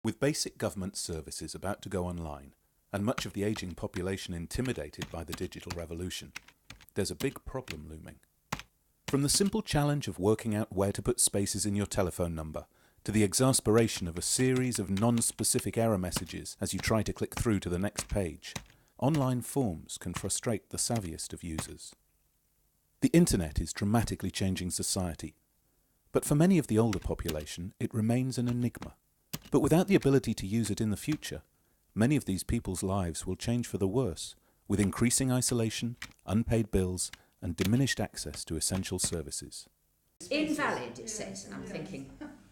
With basic government services about to go online, and much of the ageing population intimidated by the digital revolution, there's a big problem looming. From the simple challenge of working out where to put spaces in your telephone number, to the exasperation of a series of non-specific error messages as you try to click through to the next page, online forms can frustrate the savviest of users. The internet is dramatically changing society, but for many of the older population, it remains an enigma. But without the ability to use it in the future, many of these people's lives will change for the worse, with increasing isolation, unpaid bills, and diminished access to essential services. Invalid, it says, and I'm thinking,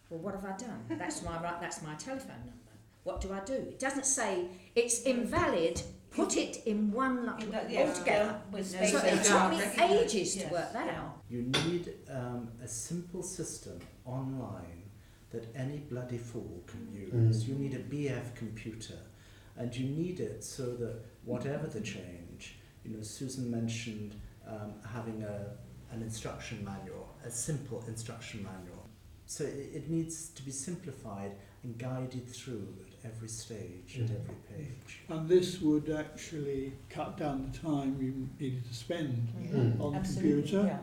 well, what have I done? That's my telephone number. What do I do? It doesn't say it's invalid, put it in one line altogether. So it took me ages to work that out. You need a simple system online that any bloody fool can use. You need a BF computer, and you need it so that whatever the change, Susan mentioned having an instruction manual, a simple instruction manual. So it needs to be simplified and guided through at every stage, at every page. And this would actually cut down the time you needed to spend on the computer. Yeah.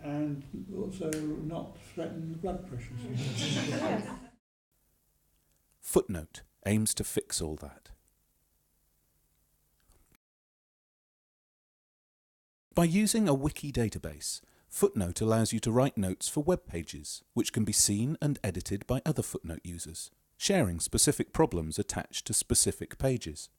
And also not threaten the blood pressure. Footnote aims to fix all that. By using a wiki database, Footnote allows you to write notes for web pages, which can be seen and edited by other Footnote users, sharing specific problems attached to specific pages.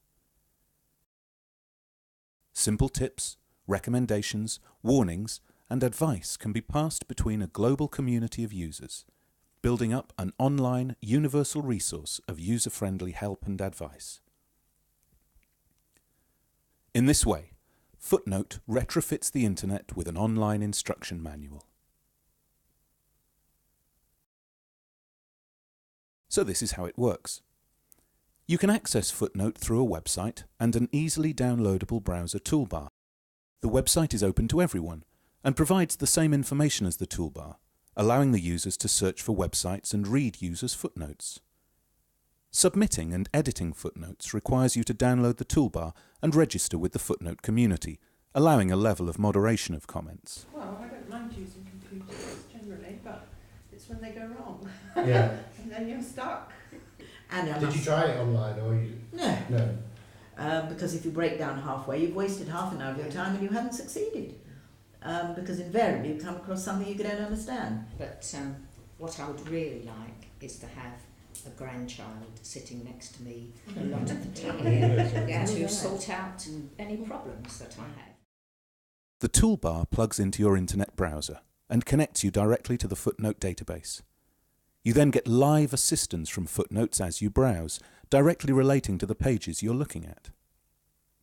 Simple tips, recommendations, warnings, and advice can be passed between a global community of users, building up an online, universal resource of user-friendly help and advice. In this way, Footnote retrofits the internet with an online instruction manual. So this is how it works. You can access Footnote through a website and an easily downloadable browser toolbar. The website is open to everyone, and provides the same information as the toolbar, allowing the users to search for websites and read users' footnotes. Submitting and editing footnotes requires you to download the toolbar and register with the Footnote community, allowing a level of moderation of comments. Well, I don't mind using computers generally, but it's when they go wrong. Yeah. And then you're stuck. And Did you try it online or you? No. No. Because if you break down halfway, you've wasted half an hour of your time and you haven't succeeded. Because invariably you come across something you don't understand. But what I would really like is to have a grandchild sitting next to me a lot of the time to sort out any problems that I have. The toolbar plugs into your internet browser and connects you directly to the Footnote database. You then get live assistance from Footnotes as you browse, directly relating to the pages you're looking at.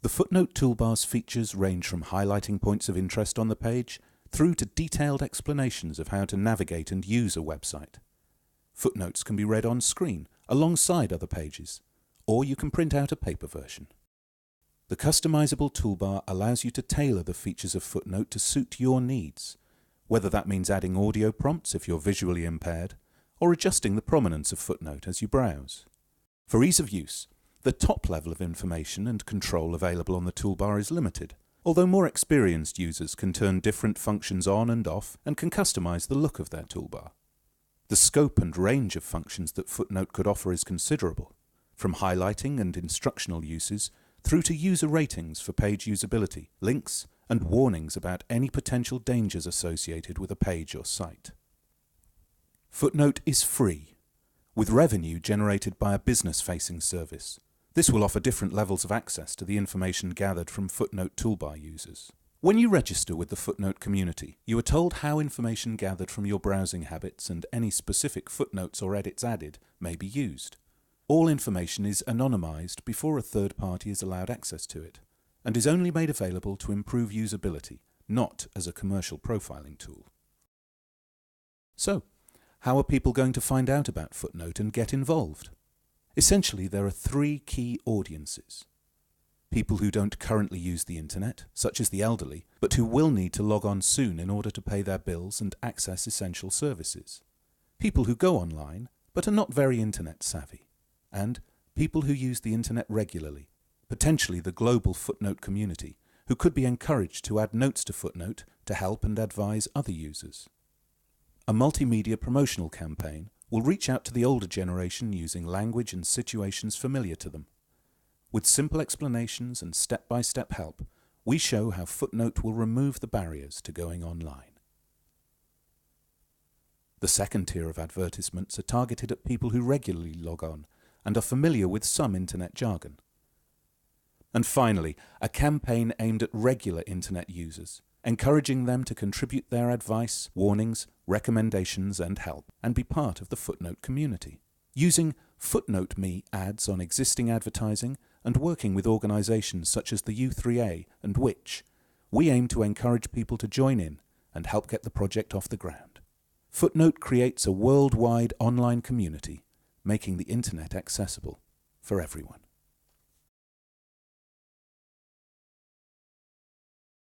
The Footnote toolbar's features range from highlighting points of interest on the page through to detailed explanations of how to navigate and use a website. Footnotes can be read on screen alongside other pages, or you can print out a paper version. The customizable toolbar allows you to tailor the features of Footnote to suit your needs, whether that means adding audio prompts if you're visually impaired, or adjusting the prominence of Footnote as you browse. For ease of use, the top level of information and control available on the toolbar is limited, although more experienced users can turn different functions on and off and can customize the look of their toolbar. The scope and range of functions that Footnote could offer is considerable, from highlighting and instructional uses through to user ratings for page usability, links, and warnings about any potential dangers associated with a page or site. Footnote is free, with revenue generated by a business-facing service. This will offer different levels of access to the information gathered from Footnote toolbar users. When you register with the Footnote community, you are told how information gathered from your browsing habits and any specific footnotes or edits added may be used. All information is anonymized before a third party is allowed access to it, and is only made available to improve usability, not as a commercial profiling tool. So, how are people going to find out about Footnote and get involved? Essentially, there are three key audiences. People who don't currently use the internet, such as the elderly, but who will need to log on soon in order to pay their bills and access essential services. People who go online, but are not very internet savvy. and people who use the internet regularly, potentially the global Footnote community, who could be encouraged to add notes to Footnote to help and advise other users. A multimedia promotional campaign will reach out to the older generation using language and situations familiar to them. With simple explanations and step-by-step help, we show how Footnote will remove the barriers to going online. The second tier of advertisements are targeted at people who regularly log on and are familiar with some internet jargon. And finally, a campaign aimed at regular internet users, encouraging them to contribute their advice, warnings, recommendations and help, and be part of the Footnote community. Using Footnote Me ads on existing advertising and working with organisations such as the U3A and Which, we aim to encourage people to join in and help get the project off the ground. Footnote creates a worldwide online community, making the internet accessible for everyone.